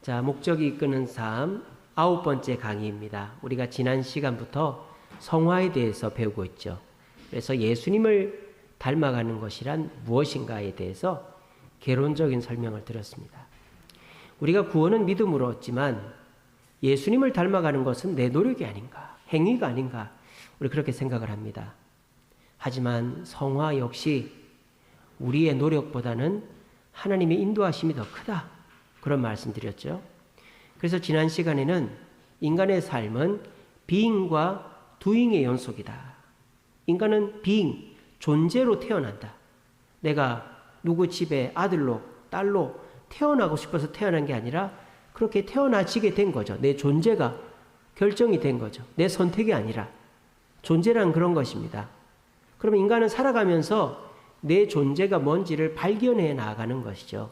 자, 목적이 이끄는 삶 9번째 강의입니다. 우리가 지난 시간부터 성화에 대해서 배우고 있죠. 그래서 예수님을 닮아가는 것이란 무엇인가에 대해서 개론적인 설명을 드렸습니다. 우리가 구원은 믿음으로 얻지만 예수님을 닮아가는 것은 내 노력이 아닌가, 행위가 아닌가, 우리 그렇게 생각을 합니다. 하지만 성화 역시 우리의 노력보다는 하나님의 인도하심이 더 크다, 그런 말씀 드렸죠. 그래서 지난 시간에는 인간의 삶은 being과 doing의 연속이다. 인간은 being, 존재로 태어난다. 내가 누구 집에 아들로, 딸로 태어나고 싶어서 태어난 게 아니라 그렇게 태어나지게 된 거죠. 내 존재가 결정이 된 거죠. 내 선택이 아니라. 존재란 그런 것입니다. 그러면 인간은 살아가면서 내 존재가 뭔지를 발견해 나가는 것이죠.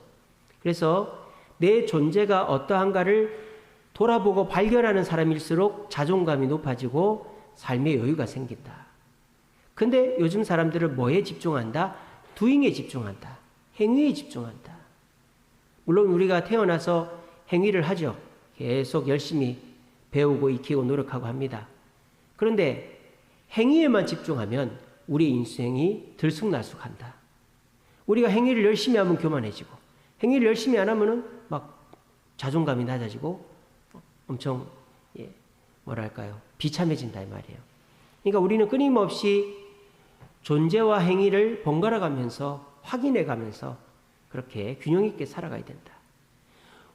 그래서 내 존재가 어떠한가를 돌아보고 발견하는 사람일수록 자존감이 높아지고 삶의 여유가 생긴다. 근데 요즘 사람들은 뭐에 집중한다? doing에 집중한다. 행위에 집중한다. 물론 우리가 태어나서 행위를 하죠. 계속 열심히 배우고 익히고 노력하고 합니다. 그런데 행위에만 집중하면 우리 인생이 들쑥날쑥한다. 우리가 행위를 열심히 하면 교만해지고, 행위를 열심히 안 하면은 막 자존감이 낮아지고 엄청 뭐랄까요, 비참해진다 이 말이에요. 그러니까 우리는 끊임없이 존재와 행위를 번갈아 가면서 확인해 가면서 그렇게 균형 있게 살아가야 된다.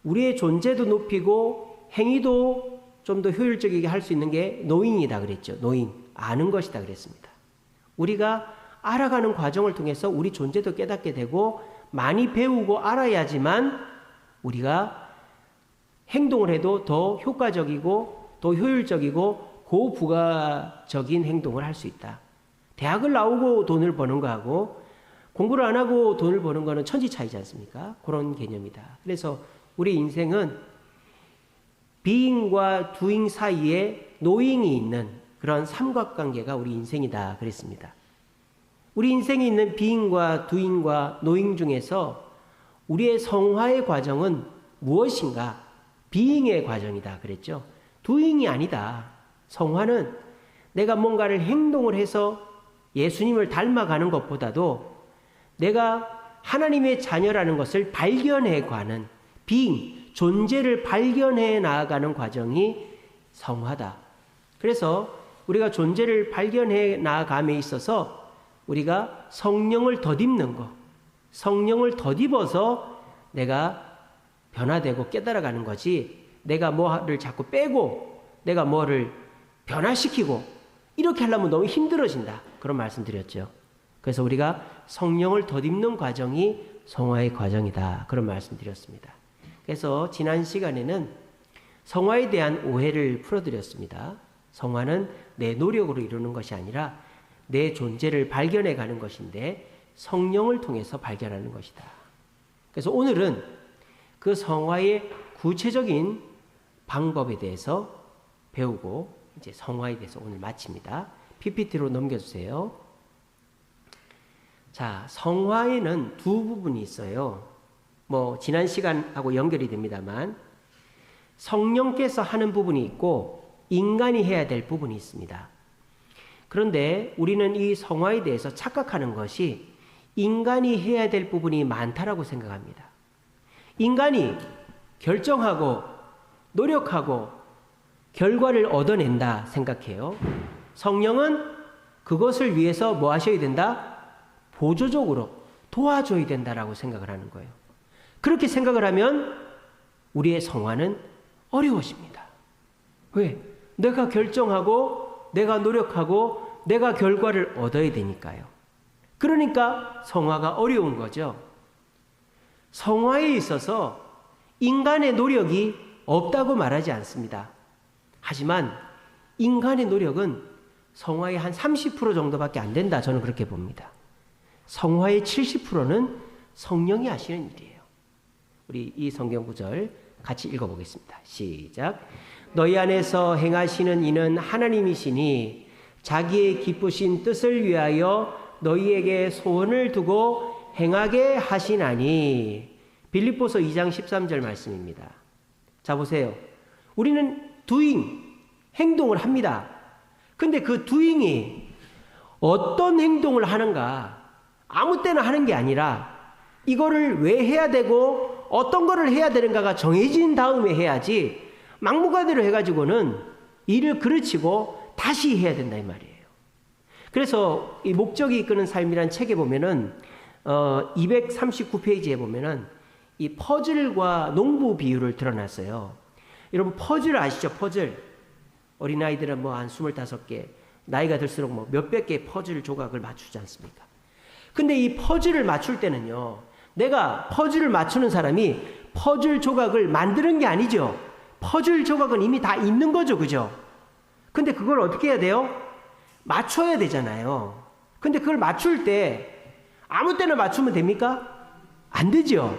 우리의 존재도 높이고 행위도 좀 더 효율적이게 할 수 있는 게 노잉이다 그랬죠. 노잉, 아는 것이다 그랬습니다. 우리가 알아가는 과정을 통해서 우리 존재도 깨닫게 되고 많이 배우고 알아야지만 우리가 행동을 해도 더 효과적이고 더 효율적이고 고부가적인 행동을 할 수 있다. 대학을 나오고 돈을 버는 거하고 공부를 안 하고 돈을 버는 거는 천지 차이지 않습니까? 그런 개념이다. 그래서 우리 인생은 being과 doing 사이에 knowing이 있는 그런 삼각관계가 우리 인생이다 그랬습니다. 우리 인생에 있는 being과 doing과 knowing 중에서 우리의 성화의 과정은 무엇인가? being의 과정이다 그랬죠. doing이 아니다. 성화는 내가 뭔가를 행동을 해서 예수님을 닮아가는 것보다도 내가 하나님의 자녀라는 것을 발견해 가는 being, 존재를 발견해 나아가는 과정이 성화다. 그래서 우리가 존재를 발견해 나아감에 있어서 우리가 성령을 덧입는 것, 성령을 덧입어서 내가 변화되고 깨달아가는 거지, 내가 뭐를 자꾸 빼고 내가 뭐를 변화시키고 이렇게 하려면 너무 힘들어진다, 그런 말씀 드렸죠. 그래서 우리가 성령을 덧입는 과정이 성화의 과정이다, 그런 말씀 드렸습니다. 그래서 지난 시간에는 성화에 대한 오해를 풀어드렸습니다. 성화는 내 노력으로 이루는 것이 아니라 내 존재를 발견해 가는 것인데 성령을 통해서 발견하는 것이다. 그래서 오늘은 그 성화의 구체적인 방법에 대해서 배우고 이제 성화에 대해서 오늘 마칩니다. PPT로 넘겨주세요. 자, 성화에는 두 부분이 있어요. 뭐 지난 시간하고 연결이 됩니다만 성령께서 하는 부분이 있고 인간이 해야 될 부분이 있습니다. 그런데 우리는 이 성화에 대해서 착각하는 것이 인간이 해야 될 부분이 많다라고 생각합니다. 인간이 결정하고 노력하고 결과를 얻어낸다 생각해요. 성령은 그것을 위해서 뭐 하셔야 된다? 보조적으로 도와줘야 된다라고 생각을 하는 거예요. 그렇게 생각을 하면 우리의 성화는 어려워집니다. 왜? 내가 결정하고 내가 노력하고 내가 결과를 얻어야 되니까요. 그러니까 성화가 어려운 거죠. 성화에 있어서 인간의 노력이 없다고 말하지 않습니다. 하지만 인간의 노력은 성화의 한 30% 정도밖에 안 된다, 저는 그렇게 봅니다. 성화의 70%는 성령이 하시는 일이에요. 우리 이 성경 구절 같이 읽어보겠습니다. 시작. 너희 안에서 행하시는 이는 하나님이시니 자기의 기쁘신 뜻을 위하여 너희에게 소원을 두고 행하게 하시나니. 빌립보서 2장 13절 말씀입니다. 자, 보세요. 우리는 doing, 행동을 합니다. 근데 그 doing이 어떤 행동을 하는가, 아무 때나 하는 게 아니라 이거를 왜 해야 되고 어떤 거를 해야 되는가가 정해진 다음에 해야지, 막무가내로 해가지고는 일을 그르치고 다시 해야 된다 이 말이에요. 그래서 이 목적이 이끄는 삶이란 책에 보면은 239페이지에 보면은 이 퍼즐과 농부 비유를 드러났어요. 여러분 퍼즐 아시죠? 퍼즐. 어린아이들은 뭐 한 25개, 나이가 들수록 뭐 몇백 개의 퍼즐 조각을 맞추지 않습니까? 근데 이 퍼즐을 맞출 때는요, 내가 퍼즐을 맞추는 사람이 퍼즐 조각을 만드는 게 아니죠. 퍼즐 조각은 이미 다 있는 거죠. 그죠? 근데 그걸 어떻게 해야 돼요? 맞춰야 되잖아요. 근데 그걸 맞출 때 아무 때나 맞추면 됩니까? 안 되죠.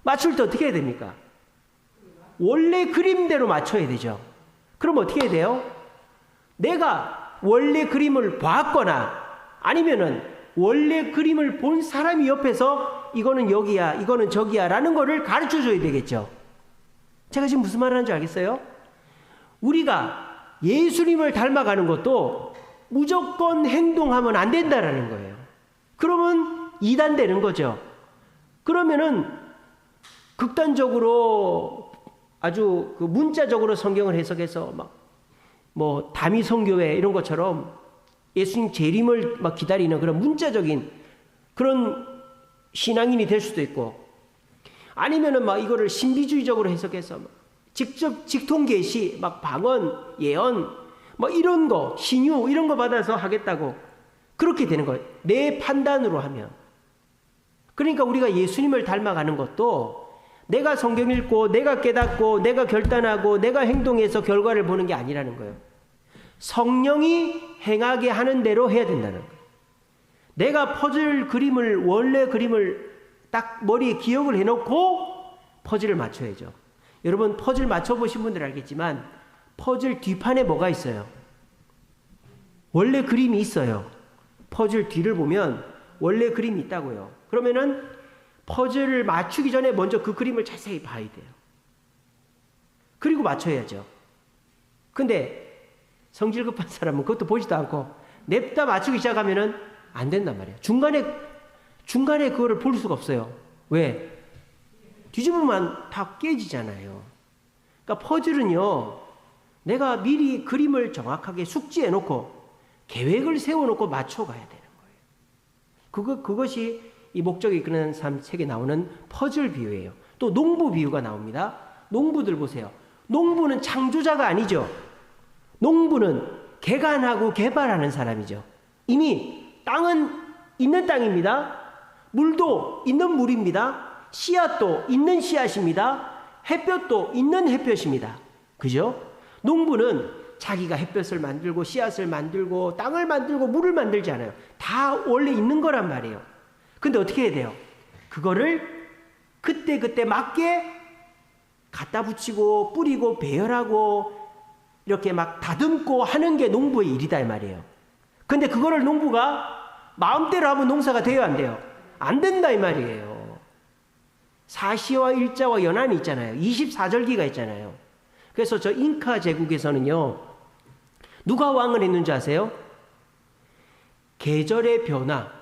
맞출 때 어떻게 해야 됩니까? 원래 그림대로 맞춰야 되죠. 그럼 어떻게 해야 돼요? 내가 원래 그림을 봤거나 아니면은 원래 그림을 본 사람이 옆에서 이거는 여기야, 이거는 저기야 라는 거를 가르쳐 줘야 되겠죠. 제가 지금 무슨 말을 하는지 알겠어요? 우리가 예수님을 닮아가는 것도 무조건 행동하면 안 된다라는 거예요. 그러면 이단되는 거죠. 그러면은 극단적으로 아주 그 문자적으로 성경을 해석해서 막 뭐 다미성교회 이런 것처럼 예수님 재림을 막 기다리는 그런 문자적인 그런 신앙인이 될 수도 있고, 아니면은 막 이거를 신비주의적으로 해석해서 막 직접 직통계시, 막 방언, 예언, 뭐 이런 거, 신유 이런 거 받아서 하겠다고 그렇게 되는 거예요. 내 판단으로 하면. 그러니까 우리가 예수님을 닮아가는 것도 내가 성경 읽고 내가 깨닫고 내가 결단하고 내가 행동해서 결과를 보는 게 아니라는 거예요. 성령이 행하게 하는 대로 해야 된다는 거예요. 내가 퍼즐 그림을, 원래 그림을 딱 머리에 기억을 해놓고 퍼즐을 맞춰야죠. 여러분 퍼즐 맞춰보신 분들 알겠지만 퍼즐 뒷판에 뭐가 있어요? 원래 그림이 있어요. 퍼즐 뒤를 보면 원래 그림이 있다고요. 그러면은 퍼즐을 맞추기 전에 먼저 그 그림을 자세히 봐야 돼요. 그리고 맞춰야죠. 근데 성질 급한 사람은 그것도 보지도 않고 냅다 맞추기 시작하면은 안 된단 말이에요. 중간에 그거를 볼 수가 없어요. 왜? 뒤집으면 다 깨지잖아요. 그러니까 퍼즐은요, 내가 미리 그림을 정확하게 숙지해놓고 계획을 세워놓고 맞춰가야 되는 거예요. 그것이 이 목적이 이끄는 삶 책에 나오는 퍼즐 비유예요. 또 농부 비유가 나옵니다. 농부들 보세요. 농부는 창조자가 아니죠. 농부는 개간하고 개발하는 사람이죠. 이미 땅은 있는 땅입니다. 물도 있는 물입니다. 씨앗도 있는 씨앗입니다. 햇볕도 있는 햇볕입니다. 그죠? 농부는 자기가 햇볕을 만들고 씨앗을 만들고 땅을 만들고 물을 만들지 않아요. 다 원래 있는 거란 말이에요. 근데 어떻게 해야 돼요? 그거를 그때 맞게 갖다 붙이고 뿌리고 배열하고 이렇게 막 다듬고 하는 게 농부의 일이다 이 말이에요. 근데 그거를 농부가 마음대로 하면 농사가 돼요, 안 돼요? 안 된다 이 말이에요. 사시와 일자와 연한이 있잖아요. 24절기가 있잖아요. 그래서 저 잉카 제국에서는요, 누가 왕을 했는지 아세요? 계절의 변화,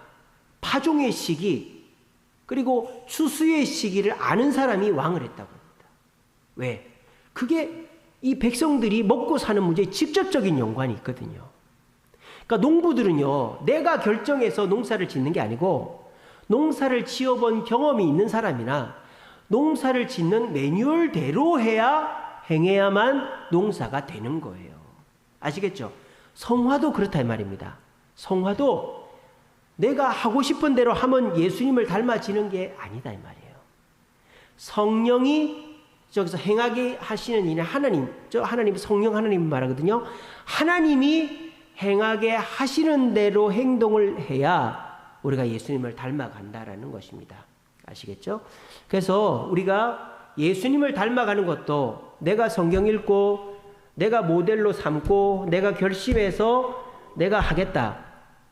파종의 시기, 그리고 추수의 시기를 아는 사람이 왕을 했다고 합니다. 왜? 그게 이 백성들이 먹고 사는 문제에 직접적인 연관이 있거든요. 그러니까 농부들은요, 내가 결정해서 농사를 짓는 게 아니고 농사를 지어본 경험이 있는 사람이나 농사를 짓는 매뉴얼대로 행해야만 농사가 되는 거예요. 아시겠죠? 성화도 그렇다 이 말입니다. 성화도 내가 하고 싶은 대로 하면 예수님을 닮아지는 게 아니다 이 말이에요. 성령이 저기서 행하게 하시는 이는 하나님 성령 하나님 말하거든요. 하나님이 행하게 하시는 대로 행동을 해야 우리가 예수님을 닮아간다라는 것입니다. 아시겠죠? 그래서 우리가 예수님을 닮아가는 것도 내가 성경 읽고 내가 모델로 삼고 내가 결심해서 내가 하겠다,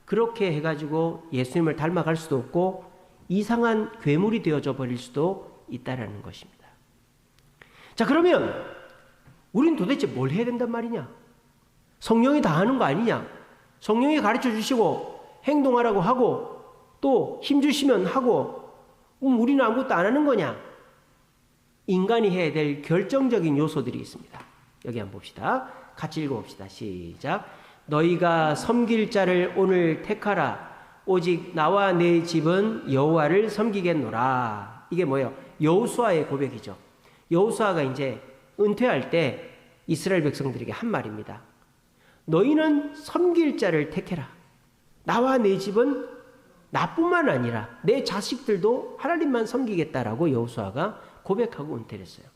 그렇게 해가지고 예수님을 닮아갈 수도 없고 이상한 괴물이 되어져 버릴 수도 있다라는 것입니다. 자, 그러면 우린 도대체 뭘 해야 된단 말이냐? 성령이 다 하는 거 아니냐? 성령이 가르쳐 주시고 행동하라고 하고 또 힘 주시면 하고 우리는 아무것도 안 하는 거냐? 인간이 해야 될 결정적인 요소들이 있습니다. 여기 한번 봅시다. 같이 읽어봅시다. 시작. 너희가 섬길 자를 오늘 택하라. 오직 나와 내 집은 여호와를 섬기겠노라. 이게 뭐예요? 여호수아의 고백이죠. 여호수아가 이제 은퇴할 때 이스라엘 백성들에게 한 말입니다. 너희는 섬길 자를 택해라. 나와 내 집은 나뿐만 아니라 내 자식들도 하나님만 섬기겠다라고 여호수아가 고백하고 은퇴를 했어요.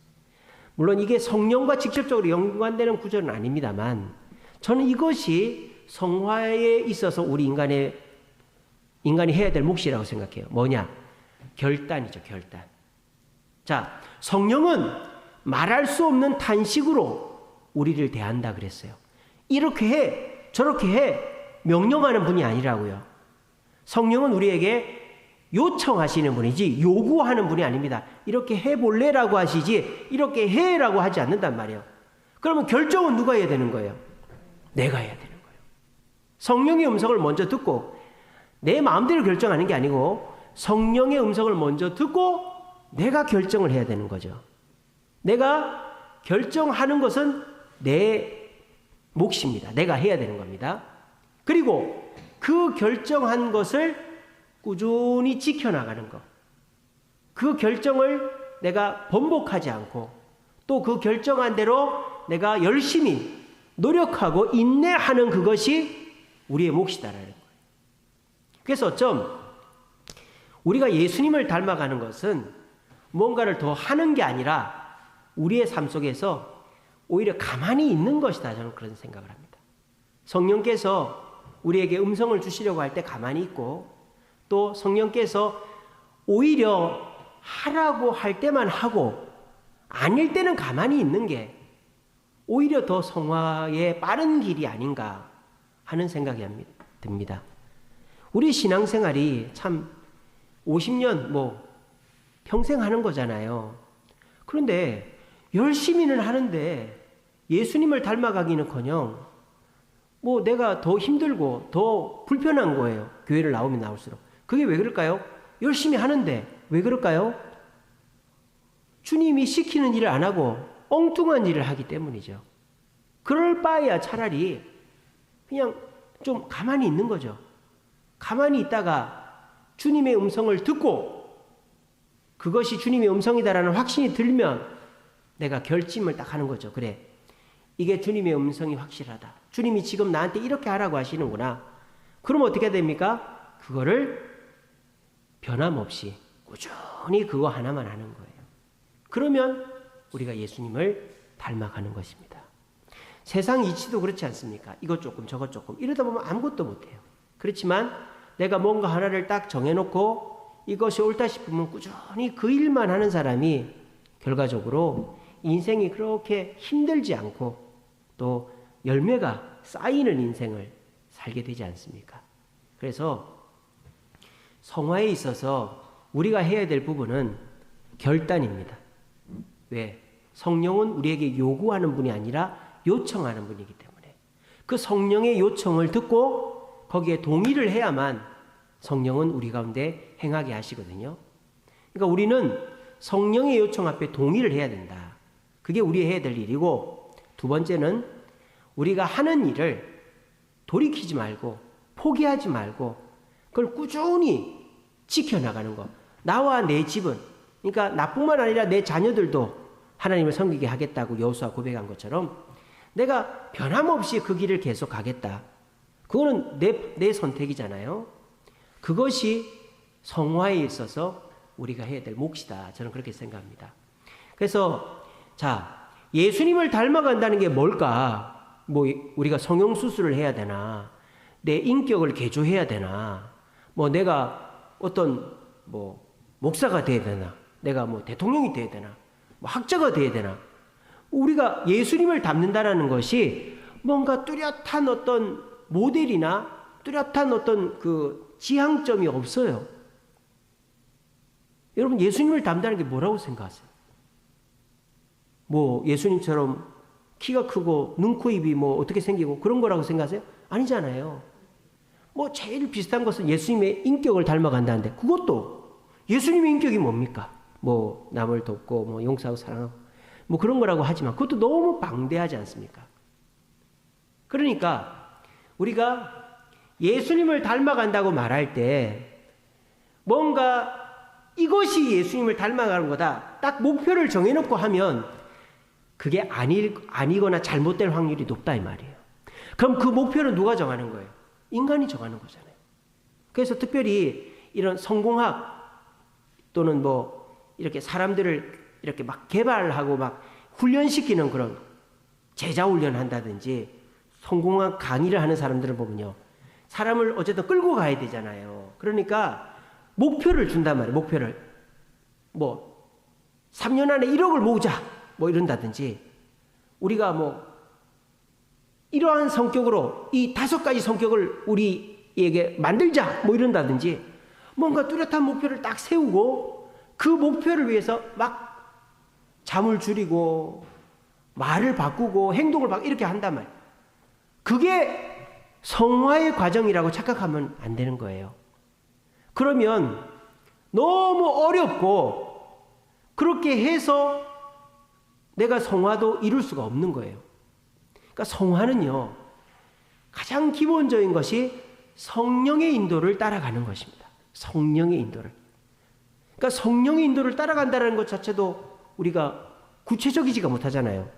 물론 이게 성령과 직접적으로 연관되는 구절은 아닙니다만 저는 이것이 성화에 있어서 우리 인간이 해야 될 몫이라고 생각해요. 뭐냐? 결단이죠, 결단. 자, 성령은 말할 수 없는 탄식으로 우리를 대한다 그랬어요. 이렇게 해, 저렇게 해, 명령하는 분이 아니라고요. 성령은 우리에게 요청하시는 분이지 요구하는 분이 아닙니다. 이렇게 해볼래라고 하시지 이렇게 해라고 하지 않는단 말이에요. 그러면 결정은 누가 해야 되는 거예요? 내가 해야 되는 거예요. 성령의 음성을 먼저 듣고 내 마음대로 결정하는 게 아니고 성령의 음성을 먼저 듣고 내가 결정을 해야 되는 거죠. 내가 결정하는 것은 내 몫입니다. 내가 해야 되는 겁니다. 그리고 그 결정한 것을 꾸준히 지켜나가는 것. 그 결정을 내가 번복하지 않고 또 그 결정한 대로 내가 열심히 노력하고 인내하는 그것이 우리의 몫이다라는 거예요. 그래서 좀 우리가 예수님을 닮아가는 것은 뭔가를 더 하는 게 아니라 우리의 삶 속에서 오히려 가만히 있는 것이다. 저는 그런 생각을 합니다. 성령께서 우리에게 음성을 주시려고 할 때 가만히 있고 또 성령께서 오히려 하라고 할 때만 하고 아닐 때는 가만히 있는 게 오히려 더 성화의 빠른 길이 아닌가 하는 생각이 듭니다. 우리 신앙생활이 참 50년 평생 하는 거잖아요. 그런데 열심히는 하는데 예수님을 닮아가기는커녕 내가 더 힘들고 더 불편한 거예요. 교회를 나오면 나올수록. 그게 왜 그럴까요? 열심히 하는데 왜 그럴까요? 주님이 시키는 일을 안 하고 엉뚱한 일을 하기 때문이죠. 그럴 바에야 차라리 그냥 좀 가만히 있는 거죠. 가만히 있다가 주님의 음성을 듣고 그것이 주님의 음성이다라는 확신이 들면 내가 결심을 딱 하는 거죠. 그래, 이게 주님의 음성이 확실하다. 주님이 지금 나한테 이렇게 하라고 하시는구나. 그러면 어떻게 됩니까? 그거를 변함없이 꾸준히 그거 하나만 하는 거예요. 그러면 우리가 예수님을 닮아가는 것입니다. 세상 이치도 그렇지 않습니까? 이것 조금 저것 조금 이러다 보면 아무것도 못해요. 그렇지만 내가 뭔가 하나를 딱 정해놓고 이것이 옳다 싶으면 꾸준히 그 일만 하는 사람이 결과적으로 인생이 그렇게 힘들지 않고 또 열매가 쌓이는 인생을 살게 되지 않습니까? 그래서 성화에 있어서 우리가 해야 될 부분은 결단입니다. 왜? 성령은 우리에게 요구하는 분이 아니라 요청하는 분이기 때문에 그 성령의 요청을 듣고 거기에 동의를 해야만 성령은 우리 가운데 행하게 하시거든요. 그러니까 우리는 성령의 요청 앞에 동의를 해야 된다. 그게 우리 해야 될 일이고, 두 번째는 우리가 하는 일을 돌이키지 말고 포기하지 말고 그걸 꾸준히 지켜나가는 것. 나와 내 집은, 그러니까 나뿐만 아니라 내 자녀들도 하나님을 섬기게 하겠다고 여호수아 고백한 것처럼 내가 변함없이 그 길을 계속 가겠다. 그거는 내 선택이잖아요. 그것이 성화에 있어서 우리가 해야 될 몫이다. 저는 그렇게 생각합니다. 그래서 예수님을 닮아간다는 게 뭘까? 우리가 성형수술을 해야 되나? 내 인격을 개조해야 되나? 내가 어떤 목사가 돼야 되나? 내가 대통령이 돼야 되나? 학자가 돼야 되나? 우리가 예수님을 닮는다라는 것이 뭔가 뚜렷한 어떤 모델이나 뚜렷한 어떤 그 지향점이 없어요. 여러분, 예수님을 닮는다는 게 뭐라고 생각하세요? 뭐 예수님처럼 키가 크고 눈, 코, 입이 뭐 어떻게 생기고 그런 거라고 생각하세요? 아니잖아요. 뭐 제일 비슷한 것은 예수님의 인격을 닮아간다는데 그것도 예수님의 인격이 뭡니까? 뭐 남을 돕고 뭐 용서하고 사랑하고 뭐 그런 거라고 하지만 그것도 너무 방대하지 않습니까? 그러니까 우리가 예수님을 닮아간다고 말할 때 뭔가 이것이 예수님을 닮아가는 거다. 딱 목표를 정해놓고 하면 그게 아니거나 잘못될 확률이 높다 이 말이에요. 그럼 그 목표는 누가 정하는 거예요? 인간이 정하는 거잖아요. 그래서 특별히 이런 성공학 또는 뭐 이렇게 사람들을 이렇게 막 개발하고 막 훈련시키는 그런 제자 훈련한다든지 성공학 강의를 하는 사람들을 보면요. 사람을 어쨌든 끌고 가야 되잖아요. 그러니까 목표를 준단 말이에요. 목표를. 뭐 3년 안에 1억을 모으자. 뭐 이런다든지 우리가 뭐 이러한 성격으로 이 5가지 성격을 우리에게 만들자. 뭐 이런다든지 뭔가 뚜렷한 목표를 딱 세우고 그 목표를 위해서 막 잠을 줄이고 말을 바꾸고 행동을 막 이렇게 한단 말이에요. 그게 성화의 과정이라고 착각하면 안 되는 거예요. 그러면 너무 어렵고 그렇게 해서 내가 성화도 이룰 수가 없는 거예요. 그러니까 성화는요. 가장 기본적인 것이 성령의 인도를 따라가는 것입니다. 성령의 인도를. 그러니까 성령의 인도를 따라간다는 것 자체도 우리가 구체적이지가 못하잖아요.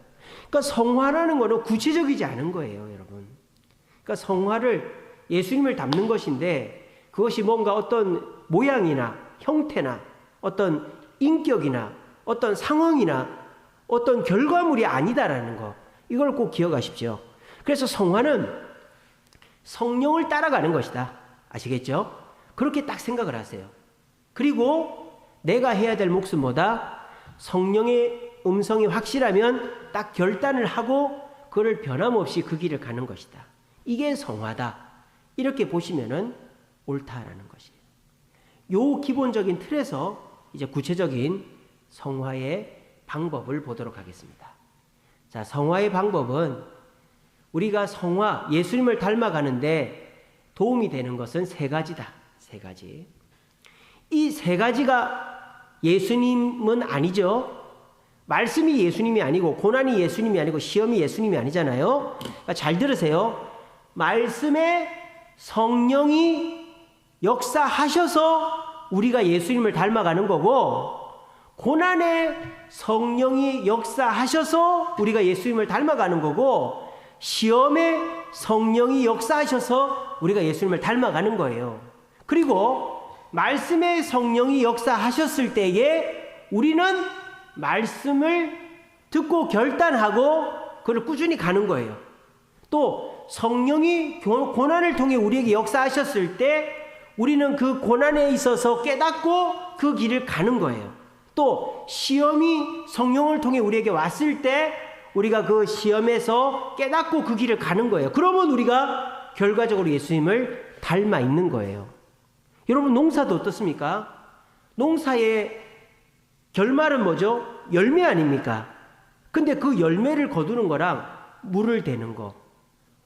그러니까 성화라는 것은 구체적이지 않은 거예요, 여러분. 그러니까 성화를 예수님을 닮는 것인데 그것이 뭔가 어떤 모양이나 형태나 어떤 인격이나 어떤 상황이나 어떤 결과물이 아니다라는 거. 이걸 꼭 기억하십시오. 그래서 성화는 성령을 따라가는 것이다. 아시겠죠? 그렇게 딱 생각을 하세요. 그리고 내가 해야 될 몫은 뭐다? 성령의 음성이 확실하면 딱 결단을 하고 그를 변함없이 그 길을 가는 것이다. 이게 성화다. 이렇게 보시면은 옳다라는 것이에요. 요 기본적인 틀에서 이제 구체적인 성화의 방법을 보도록 하겠습니다. 자, 성화의 방법은 우리가 성화, 예수님을 닮아가는데 도움이 되는 것은 3가지다. 3가지. 이 3가지가 예수님은 아니죠. 말씀이 예수님이 아니고 고난이 예수님이 아니고 시험이 예수님이 아니잖아요. 그러니까 잘 들으세요. 말씀에 성령이 역사하셔서 우리가 예수님을 닮아가는 거고 고난에 성령이 역사하셔서 우리가 예수님을 닮아가는 거고 시험에 성령이 역사하셔서 우리가 예수님을 닮아가는 거예요. 그리고 말씀에 성령이 역사하셨을 때에 우리는 말씀을 듣고 결단하고 그걸 꾸준히 가는 거예요. 또 성령이 고난을 통해 우리에게 역사하셨을 때 우리는 그 고난에 있어서 깨닫고 그 길을 가는 거예요. 또 시험이 성령을 통해 우리에게 왔을 때 우리가 그 시험에서 깨닫고 그 길을 가는 거예요. 그러면 우리가 결과적으로 예수님을 닮아 있는 거예요. 여러분 농사도 어떻습니까? 농사의 결말은 뭐죠? 열매 아닙니까? 근데 그 열매를 거두는 거랑 물을 대는 거,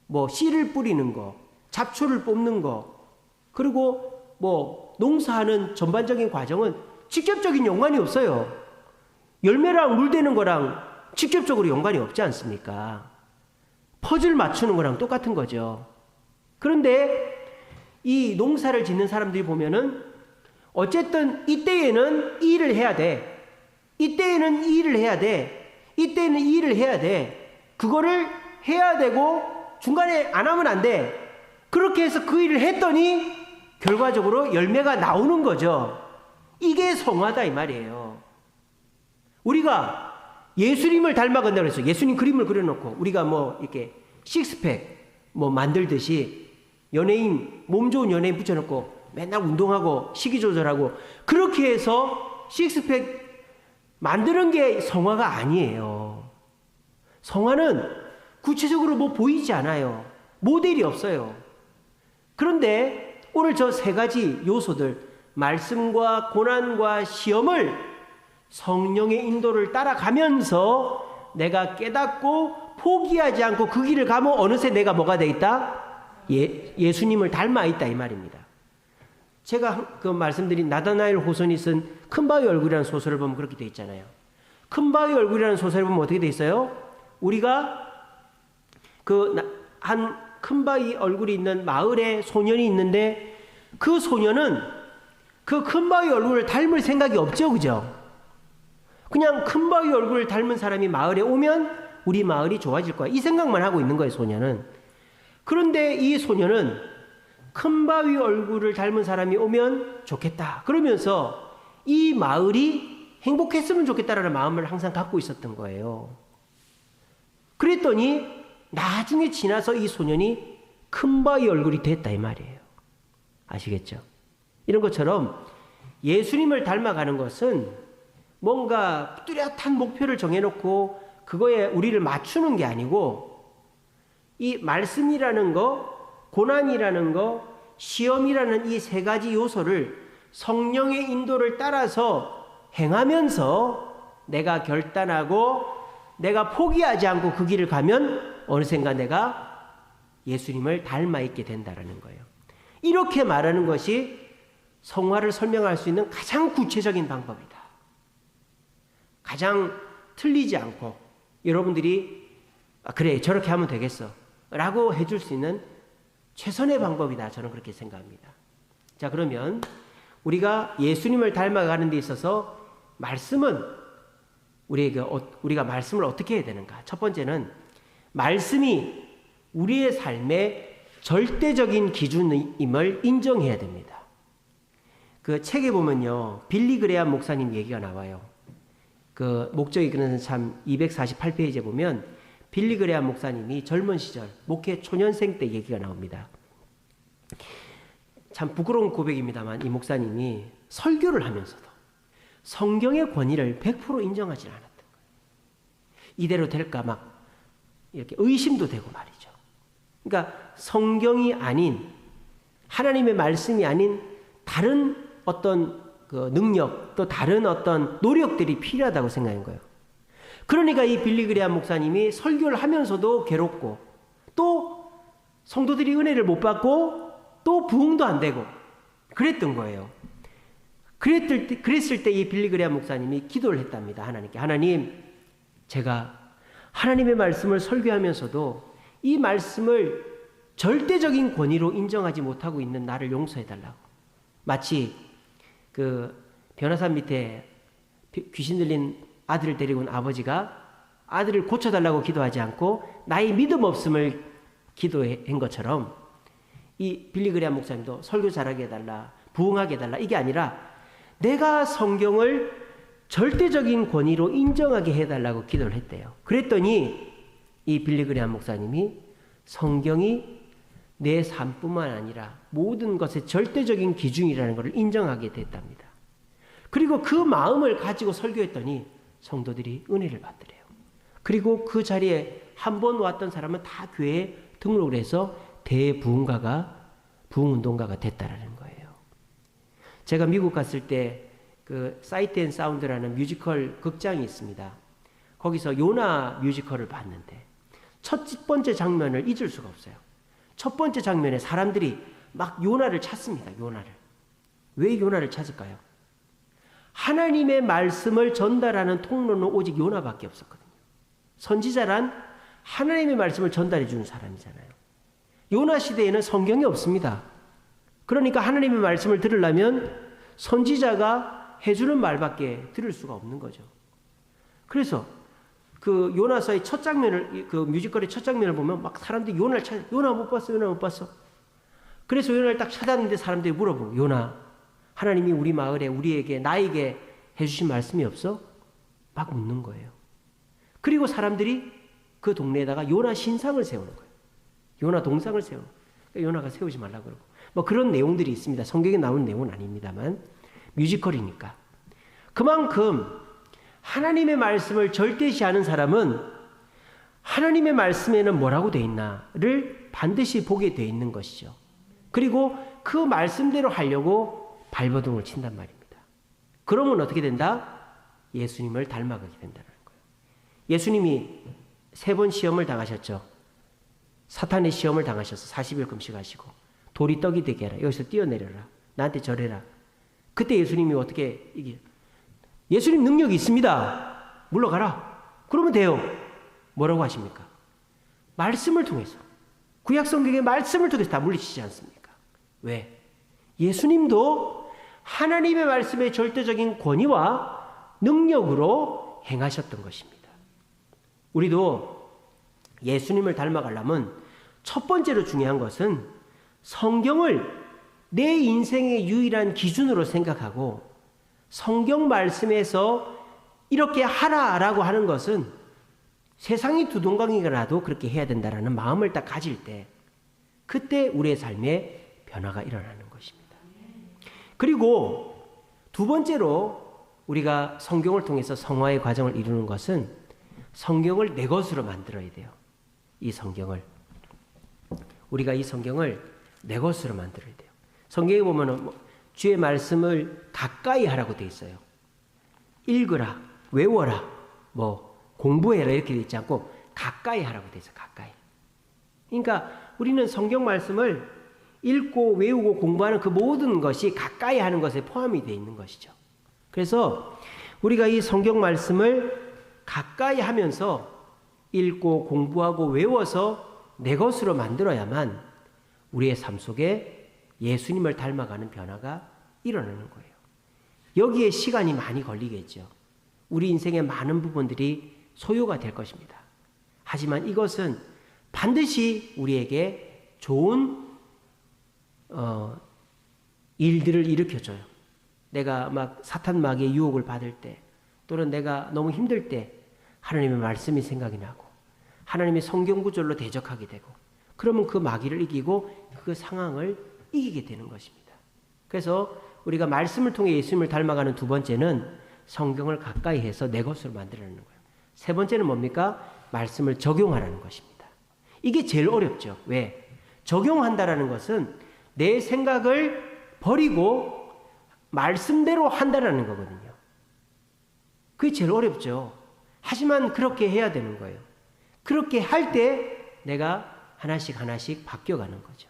뭐 씨를 뿌리는 거, 잡초를 뽑는 거, 그리고 뭐 농사하는 전반적인 과정은 직접적인 연관이 없어요. 열매랑 물 대는 거랑 직접적으로 연관이 없지 않습니까? 퍼즐 맞추는 거랑 똑같은 거죠. 그런데 이 농사를 짓는 사람들이 보면은 어쨌든 이때에는 이 일을 해야 돼. 이때에는 이 일을 해야 돼. 이때는 이 일을 해야 돼. 그거를 해야 되고 중간에 안 하면 안 돼. 그렇게 해서 그 일을 했더니 결과적으로 열매가 나오는 거죠. 이게 성화다 이 말이에요. 우리가 예수님을 닮아간다고 해서 예수님 그림을 그려놓고 우리가 뭐 이렇게 식스팩 뭐 만들듯이 연예인 몸 좋은 연예인 붙여놓고 맨날 운동하고 식이 조절하고 그렇게 해서 식스팩 만드는 게 성화가 아니에요. 성화는 구체적으로 뭐 보이지 않아요. 모델이 없어요. 그런데 오늘 저 3가지 요소들 말씀과 고난과 시험을 성령의 인도를 따라가면서 내가 깨닫고 포기하지 않고 그 길을 가면 어느새 내가 뭐가 돼 있다? 예수님을 닮아 있다 이 말입니다. 제가 그 말씀드린 나다나엘 호손이 쓴 큰 바위 얼굴이라는 소설을 보면 그렇게 돼 있잖아요. 큰 바위 얼굴이라는 소설을 보면 어떻게 돼 있어요? 우리가 한 큰 바위 얼굴이 있는 마을에 소년이 있는데 그 소년은 그 큰 바위 얼굴을 닮을 생각이 없죠, 그죠? 그냥 큰 바위 얼굴을 닮은 사람이 마을에 오면 우리 마을이 좋아질 거야. 이 생각만 하고 있는 거예요, 소년은. 그런데 이 소년은 큰 바위 얼굴을 닮은 사람이 오면 좋겠다. 그러면서 이 마을이 행복했으면 좋겠다라는 마음을 항상 갖고 있었던 거예요. 그랬더니 나중에 지나서 이 소년이 큰 바위 얼굴이 됐다 이 말이에요. 아시겠죠? 이런 것처럼 예수님을 닮아가는 것은 뭔가 뚜렷한 목표를 정해놓고 그거에 우리를 맞추는 게 아니고 이 말씀이라는 거, 고난이라는 거, 시험이라는 이 세 가지 요소를 성령의 인도를 따라서 행하면서 내가 결단하고 내가 포기하지 않고 그 길을 가면 어느샌가 내가 예수님을 닮아 있게 된다는 거예요. 이렇게 말하는 것이 성화를 설명할 수 있는 가장 구체적인 방법이다. 가장 틀리지 않고 여러분들이 그래 저렇게 하면 되겠어 라고 해줄 수 있는 최선의 방법이다. 저는 그렇게 생각합니다. 자, 그러면 우리가 예수님을 닮아가는 데 있어서 말씀은 우리가 말씀을 어떻게 해야 되는가? 첫 번째는 말씀이 우리의 삶의 절대적인 기준임을 인정해야 됩니다. 그 책에 보면요, 빌리 그레암 목사님 얘기가 나와요. 그 목적이 그는 참 248페이지에 보면 빌리 그레암 목사님이 젊은 시절 목회 초년생 때 얘기가 나옵니다. 참 부끄러운 고백입니다만 이 목사님이 설교를 하면서도 성경의 권위를 100% 인정하지 않았던 거예요. 이대로 될까 막 이렇게 의심도 되고 말이죠. 그러니까 성경이 아닌 하나님의 말씀이 아닌 다른 어떤 그 능력 또 다른 어떤 노력들이 필요하다고 생각한 거예요. 그러니까 이 빌리 그레암 목사님이 설교를 하면서도 괴롭고 또 성도들이 은혜를 못 받고 또 부흥도 안 되고 그랬던 거예요. 그랬을 때 이 빌리 그레암 목사님이 기도를 했답니다. 하나님께. 하나님, 제가 하나님의 말씀을 설교하면서도 이 말씀을 절대적인 권위로 인정하지 못하고 있는 나를 용서해달라고. 마치 그 변화산 밑에 귀신 들린 아들을 데리고 온 아버지가 아들을 고쳐달라고 기도하지 않고 나의 믿음 없음을 기도한 것처럼 이 빌리 그레암 목사님도 설교 잘하게 해달라, 부흥하게 해달라 이게 아니라 내가 성경을 절대적인 권위로 인정하게 해달라고 기도를 했대요. 그랬더니 이 빌리 그레암 목사님이 성경이 내 삶뿐만 아니라 모든 것의 절대적인 기준이라는 것을 인정하게 됐답니다. 그리고 그 마음을 가지고 설교했더니 성도들이 은혜를 받더래요. 그리고 그 자리에 한 번 왔던 사람은 다 교회에 등록을 해서 부흥운동가가 됐다라는 거예요. 제가 미국 갔을 때 그 사이트 앤 사운드라는 뮤지컬 극장이 있습니다. 거기서 요나 뮤지컬을 봤는데 첫 번째 장면을 잊을 수가 없어요. 첫 번째 장면에 사람들이 막 요나를 찾습니다. 요나를. 왜 요나를 찾을까요? 하나님의 말씀을 전달하는 통로는 오직 요나밖에 없었거든요. 선지자란 하나님의 말씀을 전달해 주는 사람이잖아요. 요나 시대에는 성경이 없습니다. 그러니까 하나님의 말씀을 들으려면 선지자가 해주는 말밖에 들을 수가 없는 거죠. 그래서 그 요나서의 첫 장면을, 그 뮤지컬의 첫 장면을 보면 막 사람들이 요나를 찾아, 요나 못 봤어, 요나 못 봤어. 그래서 요나를 딱 찾았는데 사람들이 물어보고, 요나, 하나님이 우리 마을에, 우리에게, 나에게 해주신 말씀이 없어? 막 묻는 거예요. 그리고 사람들이 그 동네에다가 요나 신상을 세우는 거예요. 요나 동상을 세우는 거예요. 그러니까 요나가 세우지 말라고 그러고. 뭐 그런 내용들이 있습니다. 성경에 나오는 내용은 아닙니다만, 뮤지컬이니까. 그만큼 하나님의 말씀을 절대시하는 사람은 하나님의 말씀에는 뭐라고 되어 있나를 반드시 보게 되어 있는 것이죠. 그리고 그 말씀대로 하려고 발버둥을 친단 말입니다. 그러면 어떻게 된다? 예수님을 닮아가게 된다는 거예요. 예수님이 3번 시험을 당하셨죠. 사탄의 시험을 당하셔서 40일 금식하시고 돌이 떡이 되게 하라. 여기서 뛰어내려라. 나한테 절해라. 그때 예수님이 어떻게 예수님 능력이 있습니다. 물러가라. 그러면 돼요. 뭐라고 하십니까? 말씀을 통해서. 구약 성경의 말씀을 통해서 다 물리치지 않습니까? 왜? 예수님도 하나님의 말씀의 절대적인 권위와 능력으로 행하셨던 것입니다. 우리도 예수님을 닮아가려면 첫 번째로 중요한 것은 성경을 내 인생의 유일한 기준으로 생각하고 성경 말씀에서 이렇게 하라라고 하는 것은 세상이 두동강이라도 그렇게 해야 된다라는 마음을 딱 가질 때 그때 우리의 삶에 변화가 일어나는 것입니다. 그리고 두 번째로 우리가 성경을 통해서 성화의 과정을 이루는 것은 성경을 내 것으로 만들어야 돼요. 이 성경을. 우리가 이 성경을 내 것으로 만들어야 돼요. 성경에 보면 주의 말씀을 가까이 하라고 되어 있어요. 읽으라, 외워라, 공부해라 이렇게 되어 있지 않고 가까이 하라고 되어 있어요. 가까이. 그러니까 우리는 성경 말씀을 읽고 외우고 공부하는 그 모든 것이 가까이 하는 것에 포함이 되어 있는 것이죠. 그래서 우리가 이 성경 말씀을 가까이 하면서 읽고 공부하고 외워서 내 것으로 만들어야만 우리의 삶 속에 예수님을 닮아가는 변화가 일어나는 거예요. 여기에 시간이 많이 걸리겠죠. 우리 인생의 많은 부분들이 소요가 될 것입니다. 하지만 이것은 반드시 우리에게 좋은 일들을 일으켜줘요. 내가 막 사탄 마귀의 유혹을 받을 때 또는 내가 너무 힘들 때 하나님의 말씀이 생각이 나고 하나님의 성경 구절로 대적하게 되고 그러면 그 마귀를 이기고 그 상황을 이기게 되는 것입니다. 그래서 우리가 말씀을 통해 예수님을 닮아가는 두 번째는 성경을 가까이 해서 내 것으로 만들어내는 거예요. 세 번째는 뭡니까? 말씀을 적용하라는 것입니다. 이게 제일 어렵죠. 왜? 적용한다라는 것은 내 생각을 버리고 말씀대로 한다라는 거거든요. 그게 제일 어렵죠. 하지만 그렇게 해야 되는 거예요. 그렇게 할 때 내가 하나씩 하나씩 바뀌어가는 거죠.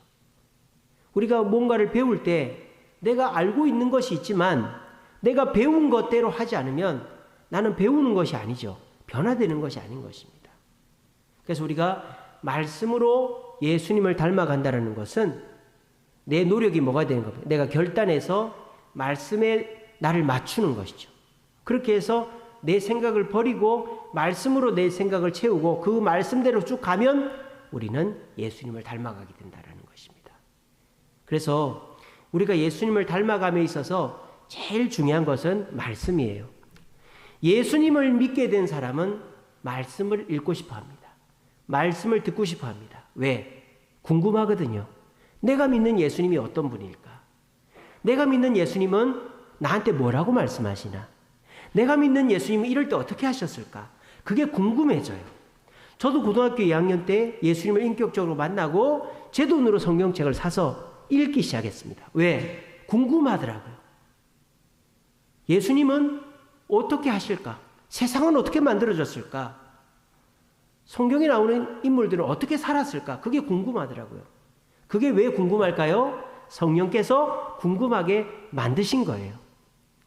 우리가 뭔가를 배울 때 내가 알고 있는 것이 있지만 내가 배운 것대로 하지 않으면 나는 배우는 것이 아니죠. 변화되는 것이 아닌 것입니다. 그래서 우리가 말씀으로 예수님을 닮아간다는 것은 내 노력이 뭐가 되는 겁니까? 내가 결단해서 말씀에 나를 맞추는 것이죠. 그렇게 해서 내 생각을 버리고 말씀으로 내 생각을 채우고 그 말씀대로 쭉 가면 우리는 예수님을 닮아가게 된다는 것입니다. 그래서 우리가 예수님을 닮아감에 있어서 제일 중요한 것은 말씀이에요. 예수님을 믿게 된 사람은 말씀을 읽고 싶어 합니다. 말씀을 듣고 싶어 합니다. 왜? 궁금하거든요. 내가 믿는 예수님이 어떤 분일까? 내가 믿는 예수님은 나한테 뭐라고 말씀하시나? 내가 믿는 예수님은 이럴 때 어떻게 하셨을까? 그게 궁금해져요. 저도 고등학교 2학년 때 예수님을 인격적으로 만나고 제 돈으로 성경책을 사서 읽기 시작했습니다. 왜? 궁금하더라고요. 예수님은 어떻게 하실까? 세상은 어떻게 만들어졌을까? 성경에 나오는 인물들은 어떻게 살았을까? 그게 궁금하더라고요. 그게 왜 궁금할까요? 성령께서 궁금하게 만드신 거예요.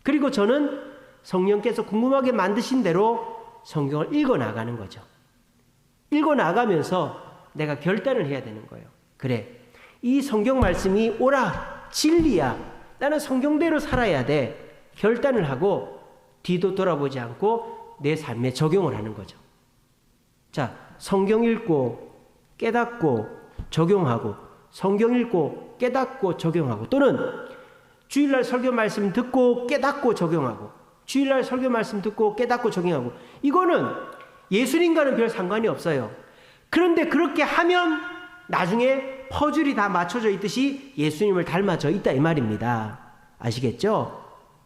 그리고 저는 성령께서 궁금하게 만드신 대로 성경을 읽어나가는 거죠. 읽어나가면서 내가 결단을 해야 되는 거예요. 그래, 이 성경 말씀이 옳아, 진리야. 나는 성경대로 살아야 돼. 결단을 하고 뒤도 돌아보지 않고 내 삶에 적용을 하는 거죠. 자, 성경 읽고 깨닫고 적용하고 성경 읽고 깨닫고 적용하고 또는 주일날 설교 말씀 듣고 깨닫고 적용하고 주일날 설교 말씀 듣고 깨닫고 적용하고 이거는 예수님과는 별 상관이 없어요. 그런데 그렇게 하면 나중에 퍼즐이 다 맞춰져 있듯이 예수님을 닮아져 있다 이 말입니다. 아시겠죠?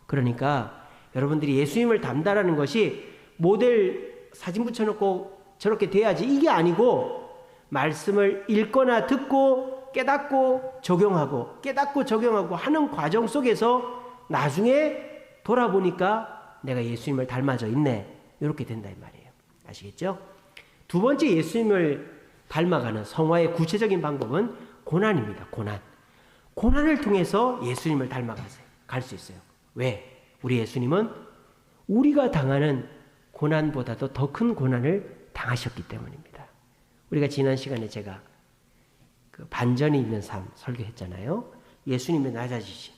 그러니까 여러분들이 예수님을 닮다라는 것이 모델 사진 붙여놓고 저렇게 돼야지 이게 아니고 말씀을 읽거나 듣고 깨닫고 적용하고 깨닫고 적용하고 하는 과정 속에서 나중에 돌아보니까 내가 예수님을 닮아져 있네. 이렇게 된다 이 말이에요. 아시겠죠? 두 번째 예수님을 닮아가는 성화의 구체적인 방법은 고난입니다. 고난을 통해서 예수님을 닮아갈 수 있어요. 왜? 우리 예수님은 우리가 당하는 고난보다도 더 큰 고난을 당하셨기 때문입니다. 우리가 지난 시간에 제가 그 반전이 있는 삶 설교했잖아요. 예수님의 낮아지심.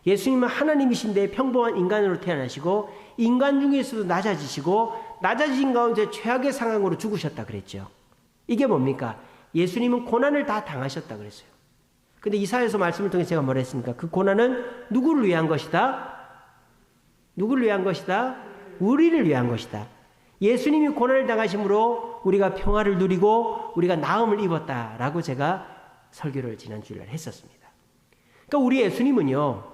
예수님은 하나님이신데 평범한 인간으로 태어나시고 인간 중에서도 낮아지시고 낮아진 가운데 최악의 상황으로 죽으셨다 그랬죠. 이게 뭡니까? 예수님은 고난을 다 당하셨다 그랬어요. 근데 이사야서 말씀을 통해 제가 뭐라 했습니까? 그 고난은 누구를 위한 것이다? 누구를 위한 것이다? 우리를 위한 것이다. 예수님이 고난을 당하심으로 우리가 평화를 누리고 우리가 나음을 입었다라고 제가 설교를 지난 주일날 했었습니다. 그러니까 우리 예수님은요,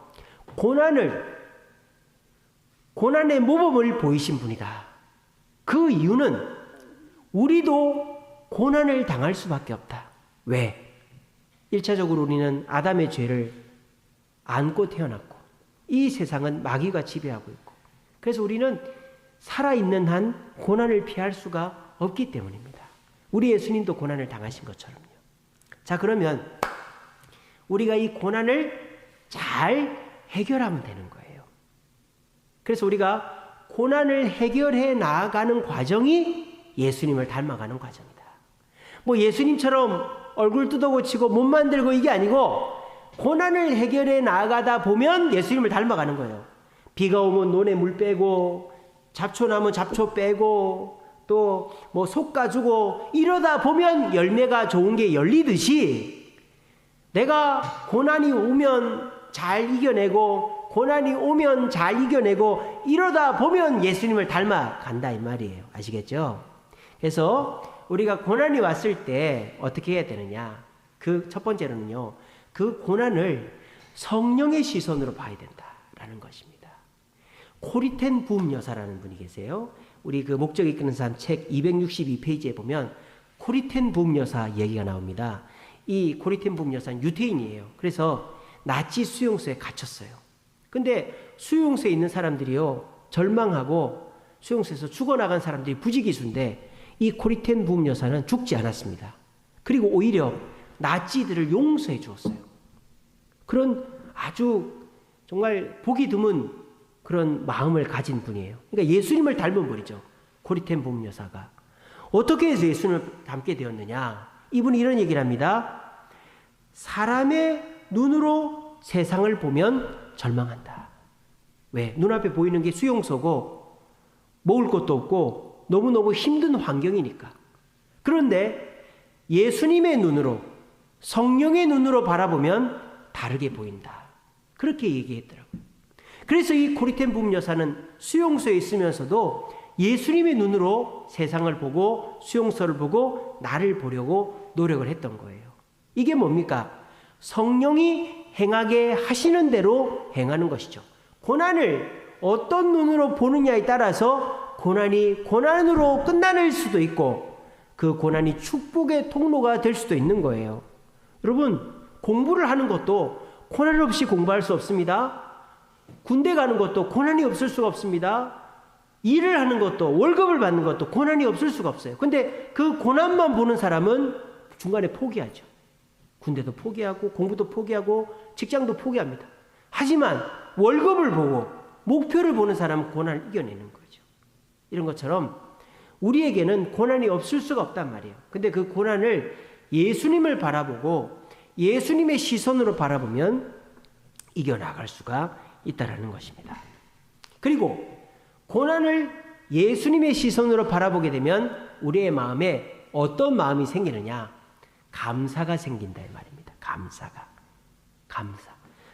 고난의 모범을 보이신 분이다. 그 이유는 우리도 고난을 당할 수밖에 없다. 왜? 1차적으로 우리는 아담의 죄를 안고 태어났고 이 세상은 마귀가 지배하고 있고 그래서 우리는 살아있는 한 고난을 피할 수가 없기 때문입니다. 우리 예수님도 고난을 당하신 것처럼요. 자, 그러면 우리가 이 고난을 잘 해결하면 되는 거예요. 그래서 우리가 고난을 해결해 나아가는 과정이 예수님을 닮아가는 과정이다. 뭐 예수님처럼 얼굴 뜯어고치고 몸 만들고 이게 아니고 고난을 해결해 나아가다 보면 예수님을 닮아가는 거예요. 비가 오면 논에 물 빼고 잡초 나면 잡초 빼고 또 뭐 속 가주고 이러다 보면 열매가 좋은 게 열리듯이 내가 고난이 오면 잘 이겨내고 고난이 오면 잘 이겨내고 이러다 보면 예수님을 닮아간다 이 말이에요. 아시겠죠? 그래서 우리가 고난이 왔을 때 어떻게 해야 되느냐? 그 첫 번째로는요. 그 고난을 성령의 시선으로 봐야 된다라는 것입니다. 코리텐 부음 여사라는 분이 계세요. 우리 그 목적이 이끄는 삶 책 262페이지에 보면 코리텐 부음 여사 얘기가 나옵니다. 이 코리텐 부음 여사는 유태인이에요. 그래서 나치 수용소에 갇혔어요. 근데 수용소에 있는 사람들이요, 절망하고 수용소에서 죽어나간 사람들이 부지기수인데 이 코리텐 부음 여사는 죽지 않았습니다. 그리고 오히려 나치들을 용서해 주었어요. 그런 아주 정말 보기 드문 그런 마음을 가진 분이에요. 그러니까 예수님을 닮은 분이죠. 코리텐 부음 여사가. 어떻게 해서 예수님을 닮게 되었느냐? 이분이 이런 얘기를 합니다. 사람의 눈으로 세상을 보면 절망한다. 왜? 눈앞에 보이는 게 수용소고 먹을 것도 없고 너무너무 힘든 환경이니까. 그런데 예수님의 눈으로 성령의 눈으로 바라보면 다르게 보인다. 그렇게 얘기했더라고요. 그래서 이 코리텐 부음 여사는 수용소에 있으면서도 예수님의 눈으로 세상을 보고 수용소를 보고 나를 보려고 노력을 했던 거예요. 이게 뭡니까? 성령이 행하게 하시는 대로 행하는 것이죠. 고난을 어떤 눈으로 보느냐에 따라서 고난이 고난으로 끝날 수도 있고 그 고난이 축복의 통로가 될 수도 있는 거예요. 여러분, 공부를 하는 것도 고난 없이 공부할 수 없습니다. 군대 가는 것도 고난이 없을 수가 없습니다. 일을 하는 것도 월급을 받는 것도 고난이 없을 수가 없어요. 근데 그 고난만 보는 사람은 중간에 포기하죠. 군대도 포기하고 공부도 포기하고 직장도 포기합니다. 하지만 월급을 보고 목표를 보는 사람은 고난을 이겨내는 거죠. 이런 것처럼 우리에게는 고난이 없을 수가 없단 말이에요. 근데 그 고난을 예수님을 바라보고 예수님의 시선으로 바라보면 이겨나갈 수가 있다라는 것입니다. 그리고 고난을 예수님의 시선으로 바라보게 되면 우리의 마음에 어떤 마음이 생기느냐? 감사가 생긴다 이 말입니다. 감사.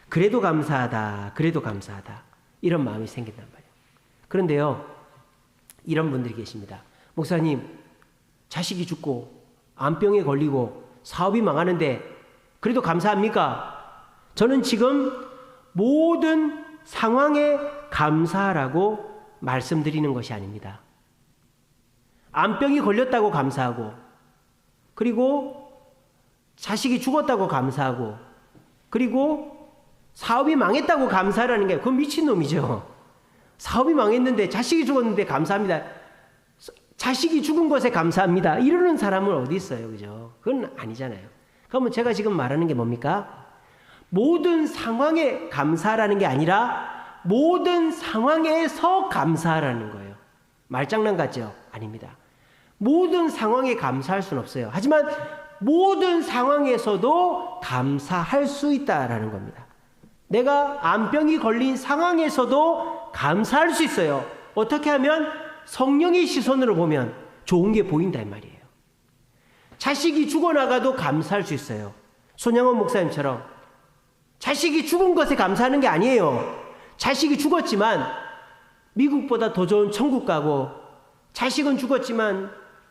그래도 감사하다. 이런 마음이 생긴단 말이에요. 그런데요, 이런 분들이 계십니다. 목사님, 자식이 죽고 암병에 걸리고 사업이 망하는데 그래도 감사합니까? 저는 지금 모든 상황에 감사하라고 말씀드리는 것이 아닙니다. 암병이 걸렸다고 감사하고 그리고 자식이 죽었다고 감사하고 그리고 사업이 망했다고 감사하라는 게 그건 미친놈이죠. 사업이 망했는데 자식이 죽었는데 감사합니다. 자식이 죽은 것에 감사합니다. 이러는 사람은 어디 있어요? 그죠? 그건 아니잖아요. 그러면 제가 지금 말하는 게 뭡니까? 모든 상황에 감사라는 게 아니라 모든 상황에서 감사하라는 거예요. 말장난 같죠? 아닙니다. 모든 상황에 감사할 수는 없어요. 하지만 모든 상황에서도 감사할 수 있다라는 겁니다. 내가 암병이 걸린 상황에서도 감사할 수 있어요. 어떻게 하면 성령의 시선으로 보면 좋은 게 보인다 이 말이에요. 자식이 죽어나가도 감사할 수 있어요. 손양원 목사님처럼 자식이 죽은 것에 감사하는 게 아니에요. 자식이 죽었지만 미국보다 더 좋은 천국 가고, 자식은 죽었지만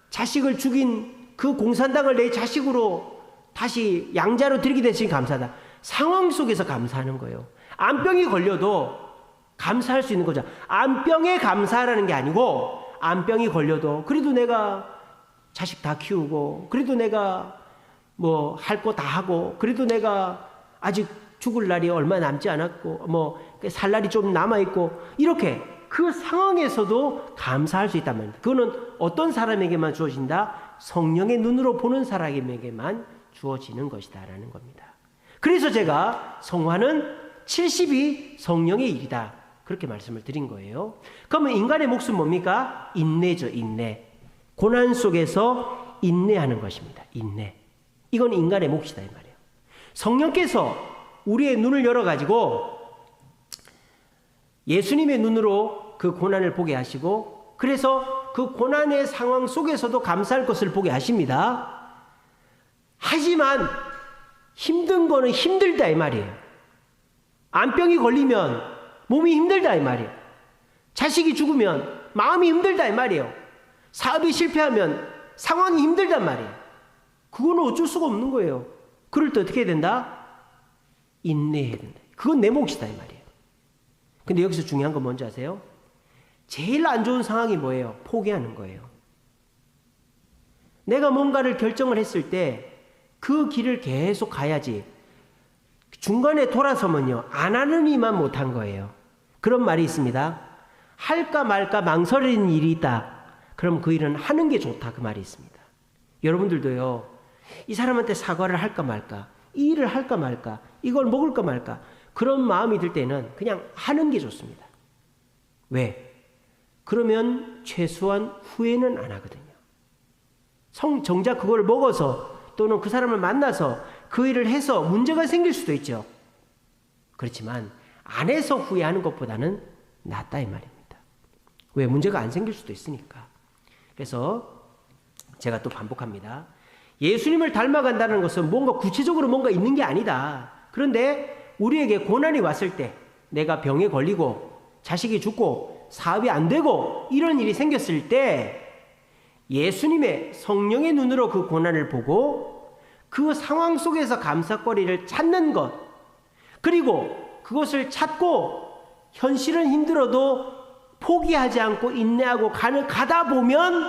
자식을 죽인 그 공산당을 내 자식으로 다시 양자로 들이게 됐으니 감사하다. 상황 속에서 감사하는 거예요. 암병이 걸려도 감사할 수 있는 거죠. 암병에 감사하라는 게 아니고, 암병이 걸려도 그래도 내가 자식 다 키우고, 그래도 내가 뭐 할 거 다 하고, 그래도 내가 아직 죽을 날이 얼마 남지 않았고, 뭐 살 날이 좀 남아있고, 이렇게 그 상황에서도 감사할 수 있단 말입니다. 그거는 어떤 사람에게만 주어진다? 성령의 눈으로 보는 사람에게만 주어지는 것이다 라는 겁니다. 그래서 제가 성화는 70이 성령의 일이다, 그렇게 말씀을 드린 거예요. 그러면 인간의 몫은 뭡니까? 인내죠. 인내. 고난 속에서 인내하는 것입니다. 인내. 이건 인간의 몫이다 이 말이에요. 성령께서 우리의 눈을 열어가지고 예수님의 눈으로 그 고난을 보게 하시고, 그래서 그 고난의 상황 속에서도 감사할 것을 보게 하십니다. 하지만 힘든 거는 힘들다 이 말이에요. 암병이 걸리면 몸이 힘들다 이 말이에요. 자식이 죽으면 마음이 힘들다 이 말이에요. 사업이 실패하면 상황이 힘들단 말이에요. 그거는 어쩔 수가 없는 거예요. 그럴 때 어떻게 해야 된다? 인내해야 된다. 그건 내 몫이다 이 말이에요. 근데 여기서 중요한 건 뭔지 아세요? 제일 안 좋은 상황이 뭐예요? 포기하는 거예요. 내가 뭔가를 결정을 했을 때 그 길을 계속 가야지, 중간에 돌아서면요, 안 하는 이만 못한 거예요. 그런 말이 있습니다. 할까 말까 망설이는 일이 있다. 그럼 그 일은 하는 게 좋다, 그 말이 있습니다. 여러분들도요, 이 사람한테 사과를 할까 말까, 이 일을 할까 말까, 이걸 먹을까 말까, 그런 마음이 들 때는 그냥 하는 게 좋습니다. 왜? 그러면 최소한 후회는 안 하거든요. 정작 그걸 먹어서 또는 그 사람을 만나서 그 일을 해서 문제가 생길 수도 있죠. 그렇지만 안 해서 후회하는 것보다는 낫다 이 말입니다. 왜? 문제가 안 생길 수도 있으니까. 그래서 제가 또 반복합니다. 예수님을 닮아간다는 것은 뭔가 구체적으로 뭔가 있는 게 아니다. 그런데 우리에게 고난이 왔을 때, 내가 병에 걸리고 자식이 죽고 사업이 안 되고 이런 일이 생겼을 때 예수님의 성령의 눈으로 그 고난을 보고 그 상황 속에서 감사거리를 찾는 것, 그리고 그것을 찾고 현실은 힘들어도 포기하지 않고 인내하고 가다 보면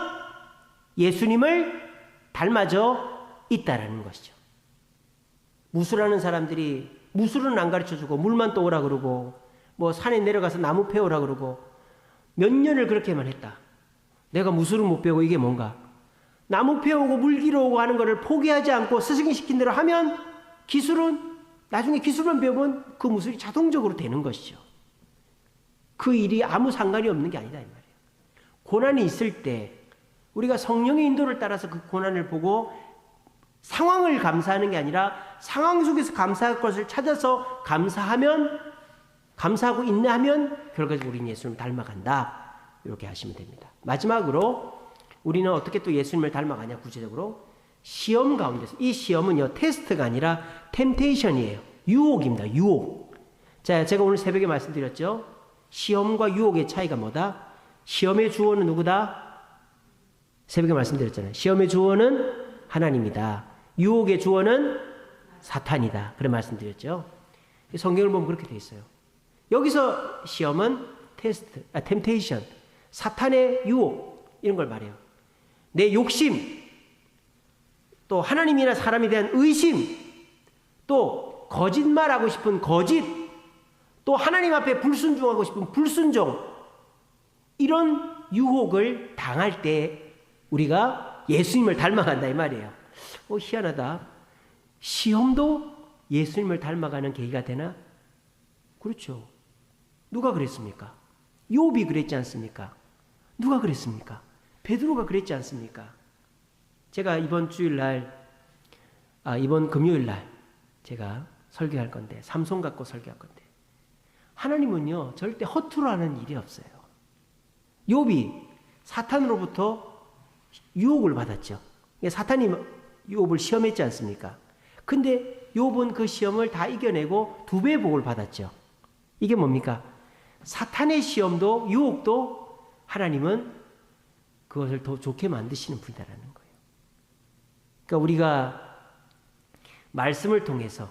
예수님을 닮아져 있다라는 것이죠. 무술하는 사람들이 무술은 안 가르쳐주고 물만 떠오라 그러고, 뭐 산에 내려가서 나무 패오라 그러고, 몇 년을 그렇게만 했다. 내가 무술은 못 배우고 이게 뭔가? 나무 패오고 물 길어오고 하는 것을 포기하지 않고 스승이 시킨 대로 하면 기술은, 나중에 기술만 배우면 그 무술이 자동적으로 되는 것이죠. 그 일이 아무 상관이 없는 게 아니다 이 말이에요. 고난이 있을 때 우리가 성령의 인도를 따라서 그 고난을 보고 상황을 감사하는 게 아니라 상황 속에서 감사할 것을 찾아서 감사하고 인내하면 결과적으로 우리는 예수님을 닮아간다. 이렇게 하시면 됩니다. 마지막으로 우리는 어떻게 또 예수님을 닮아가냐, 구체적으로 시험 가운데서. 이 시험은요, 테스트가 아니라 템테이션이에요. 유혹입니다. 유혹. 자, 제가 오늘 새벽에 말씀드렸죠. 시험과 유혹의 차이가 뭐다? 시험의 주어는 누구다? 새벽에 말씀드렸잖아요. 시험의 주어는 하나님이다. 유혹의 주어는 사탄이다. 그런 말씀드렸죠. 성경을 보면 그렇게 되어 있어요. 여기서 시험은 템테이션, 사탄의 유혹, 이런 걸 말해요. 내 욕심, 또 하나님이나 사람에 대한 의심, 또 거짓말하고 싶은 거짓, 또 하나님 앞에 불순종하고 싶은 불순종, 이런 유혹을 당할 때 우리가 예수님을 닮아간다 이 말이에요. 희한하다. 시험도 예수님을 닮아가는 계기가 되나? 그렇죠. 누가 그랬습니까? 욥이 그랬지 않습니까? 누가 그랬습니까? 베드로가 그랬지 않습니까? 제가 이번 금요일날 제가 설교할 건데, 삼손 갖고 설교할 건데, 하나님은요 절대 허투루 하는 일이 없어요. 욥이 사탄으로부터 유혹을 받았죠. 사탄이 욥을 시험했지 않습니까? 근데 욥은 그 시험을 다 이겨내고 2배의 복을 받았죠. 이게 뭡니까? 사탄의 시험도 유혹도 하나님은 그것을 더 좋게 만드시는 분이라는 거예요. 그러니까 우리가 말씀을 통해서,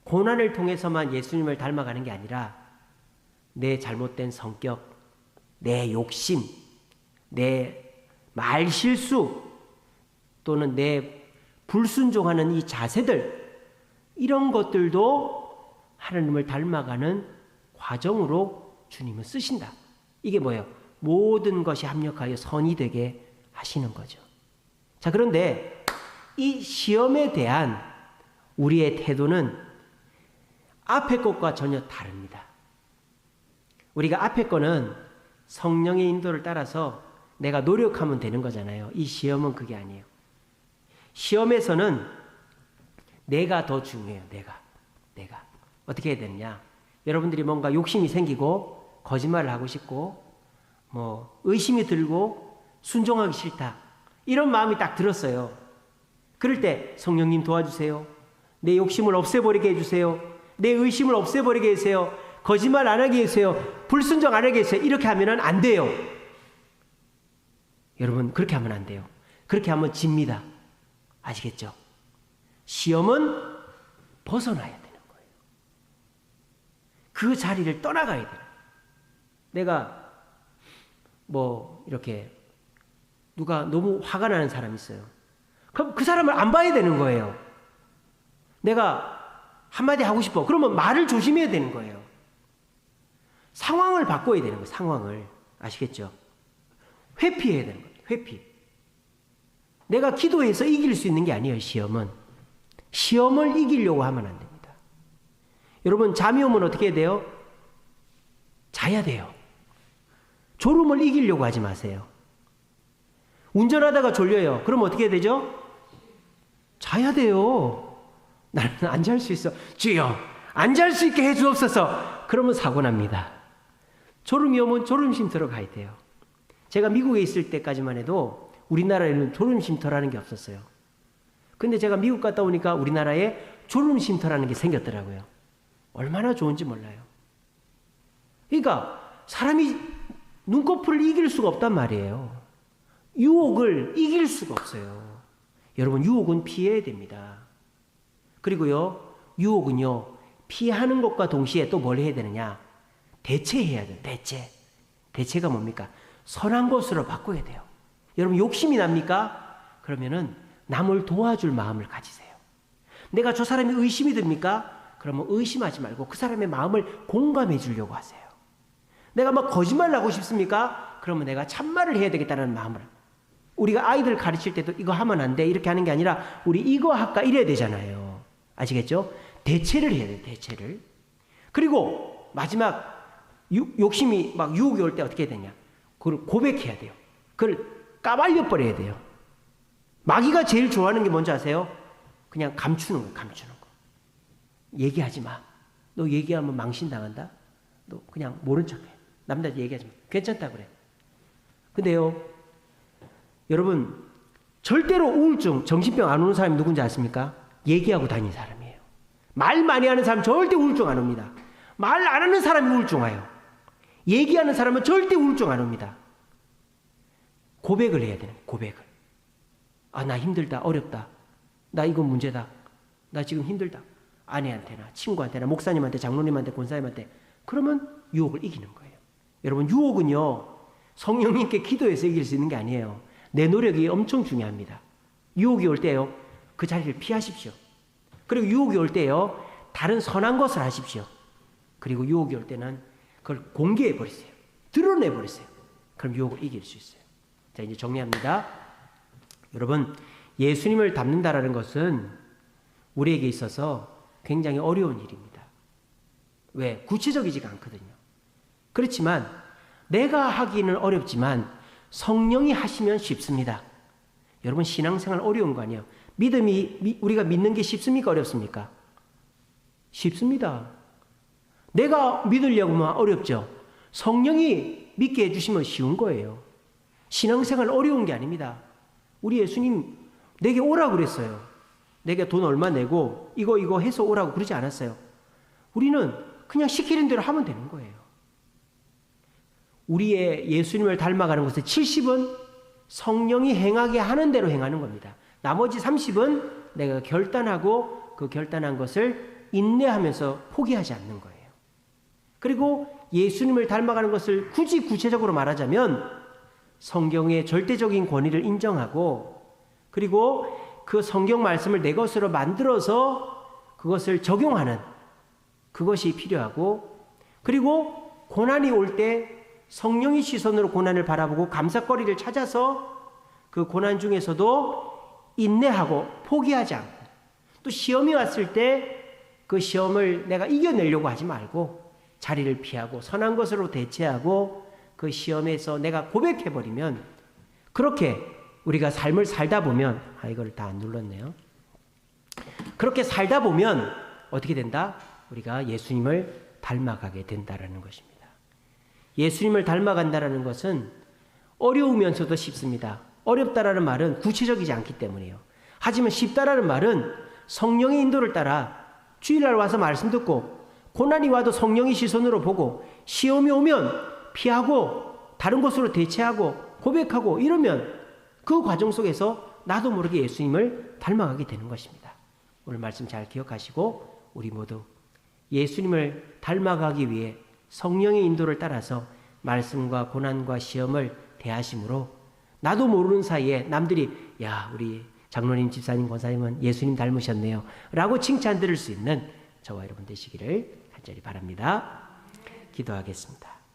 고난을 통해서만 예수님을 닮아가는 게 아니라 내 잘못된 성격, 내 욕심, 내 말실수, 또는 내 불순종하는 이 자세들, 이런 것들도 하나님을 닮아가는 과정으로 주님은 쓰신다. 이게 뭐예요? 모든 것이 합력하여 선이 되게 하시는 거죠. 자, 그런데 이 시험에 대한 우리의 태도는 앞에 것과 전혀 다릅니다. 우리가 앞에 거는 성령의 인도를 따라서 내가 노력하면 되는 거잖아요. 이 시험은 그게 아니에요. 시험에서는 내가 더 중요해요. 내가. 어떻게 해야 되느냐? 여러분들이 뭔가 욕심이 생기고 거짓말을 하고 싶고 의심이 들고 순종하기 싫다, 이런 마음이 딱 들었어요. 그럴 때 성령님 도와주세요. 내 욕심을 없애버리게 해주세요. 내 의심을 없애버리게 해주세요. 거짓말 안 하게 해주세요. 불순종 안 하게 해주세요. 이렇게 하면 안 돼요. 여러분, 그렇게 하면 안 돼요. 그렇게 하면 집니다. 아시겠죠? 시험은 벗어나야 되는 거예요. 그 자리를 떠나가야 돼요. 내가 이렇게 누가 너무 화가 나는 사람이 있어요. 그럼 그 사람을 안 봐야 되는 거예요. 내가 한마디 하고 싶어. 그러면 말을 조심해야 되는 거예요. 상황을 바꿔야 되는 거예요. 상황을. 아시겠죠? 회피해야 되는 거예요. 회피. 내가 기도해서 이길 수 있는 게 아니에요. 시험을 이기려고 하면 안 됩니다. 여러분, 잠이 오면 어떻게 해야 돼요? 자야 돼요. 졸음을 이기려고 하지 마세요. 운전하다가 졸려요. 그럼 어떻게 해야 되죠? 자야 돼요. 나는 안 잘 수 있어. 주여, 안 잘 수 있게 해주옵소서. 그러면 사고 납니다. 졸음이 오면 졸음 쉼터로 가야 돼요. 제가 미국에 있을 때까지만 해도 우리나라에는 졸음 쉼터라는 게 없었어요. 근데 제가 미국 갔다 오니까 우리나라에 졸음 쉼터라는 게 생겼더라고요. 얼마나 좋은지 몰라요. 그러니까 사람이 눈꺼풀을 이길 수가 없단 말이에요. 유혹을 이길 수가 없어요. 여러분, 유혹은 피해야 됩니다. 그리고요, 유혹은요, 피하는 것과 동시에 또 뭘 해야 되느냐? 대체해야 돼요. 대체가 뭡니까? 선한 것으로 바꿔야 돼요. 여러분, 욕심이 납니까? 그러면은 남을 도와줄 마음을 가지세요. 내가 저 사람이 의심이 듭니까? 그러면 의심하지 말고 그 사람의 마음을 공감해 주려고 하세요. 내가 막 거짓말을 하고 싶습니까? 그러면 내가 참말을 해야 되겠다는 마음을. 우리가 아이들 가르칠 때도 이거 하면 안 돼, 이렇게 하는 게 아니라 우리 이거 할까 이래야 되잖아요. 아시겠죠? 대체를 해야 돼요. 대체를. 그리고 마지막 욕심이 막 유혹이 올 때 어떻게 해야 되냐? 그걸 고백해야 돼요. 그걸 까발려 버려야 돼요. 마귀가 제일 좋아하는 게 뭔지 아세요? 그냥 감추는 거예요. 감추는 거. 얘기하지 마. 너 얘기하면 망신당한다. 너 그냥 모른 척해. 남자한테 얘기하지 마. 괜찮다 그래. 근데요, 여러분, 절대로 우울증, 정신병 안 오는 사람이 누군지 아십니까? 얘기하고 다니는 사람이에요. 말 많이 하는 사람 절대 우울증 안 옵니다. 말 안 하는 사람이 우울증 와요. 얘기하는 사람은 절대 우울증 안 옵니다. 고백을 해야 되는 거예요. 고백을. 아, 나 힘들다. 어렵다. 나 이거 문제다. 나 지금 힘들다. 아내한테나 친구한테나 목사님한테 장로님한테 권사님한테. 그러면 유혹을 이기는 거예요. 여러분, 유혹은요, 성령님께 기도해서 이길 수 있는 게 아니에요. 내 노력이 엄청 중요합니다. 유혹이 올 때요, 그 자리를 피하십시오. 그리고 유혹이 올 때요, 다른 선한 것을 하십시오. 그리고 유혹이 올 때는 그걸 공개해 버리세요. 드러내 버리세요. 그럼 유혹을 이길 수 있어요. 자, 이제 정리합니다. 여러분, 예수님을 닮는다라는 것은 우리에게 있어서 굉장히 어려운 일입니다. 왜? 구체적이지가 않거든요. 그렇지만 내가 하기는 어렵지만 성령이 하시면 쉽습니다. 여러분, 신앙생활 어려운 거 아니에요? 우리가 믿는 게 쉽습니까? 어렵습니까? 쉽습니다. 내가 믿으려고 하면 어렵죠. 성령이 믿게 해주시면 쉬운 거예요. 신앙생활 어려운 게 아닙니다. 우리 예수님 내게 오라고 그랬어요. 내게 돈 얼마 내고 이거 해서 오라고 그러지 않았어요. 우리는 그냥 시키는 대로 하면 되는 거예요. 우리의 예수님을 닮아가는 것의 70은 성령이 행하게 하는 대로 행하는 겁니다. 나머지 30은 내가 결단하고 그 결단한 것을 인내하면서 포기하지 않는 거예요. 그리고 예수님을 닮아가는 것을 굳이 구체적으로 말하자면 성경의 절대적인 권위를 인정하고 그리고 그 성경 말씀을 내 것으로 만들어서 그것을 적용하는 그것이 필요하고 그리고 고난이 올 때 성령의 시선으로 고난을 바라보고 감사거리를 찾아서 그 고난 중에서도 인내하고 포기하지 않고 또 시험이 왔을 때 그 시험을 내가 이겨내려고 하지 말고 자리를 피하고 선한 것으로 대체하고 그 시험에서 내가 고백해버리면 그렇게 우리가 삶을 살다 보면 이거를 다 안 눌렀네요. 그렇게 살다 보면 어떻게 된다? 우리가 예수님을 닮아가게 된다라는 것입니다. 예수님을 닮아간다라는 것은 어려우면서도 쉽습니다. 어렵다라는 말은 구체적이지 않기 때문이에요. 하지만 쉽다라는 말은 성령의 인도를 따라 주일날 와서 말씀 듣고 고난이 와도 성령의 시선으로 보고 시험이 오면 피하고 다른 곳으로 대체하고 고백하고 이러면 그 과정 속에서 나도 모르게 예수님을 닮아가게 되는 것입니다. 오늘 말씀 잘 기억하시고 우리 모두 예수님을 닮아가기 위해 성령의 인도를 따라서 말씀과 고난과 시험을 대하심으로 나도 모르는 사이에 남들이 야 우리 장로님, 집사님, 권사님은 예수님 닮으셨네요 라고 칭찬 들을 수 있는 저와 여러분 되시기를 간절히 바랍니다. 기도하겠습니다.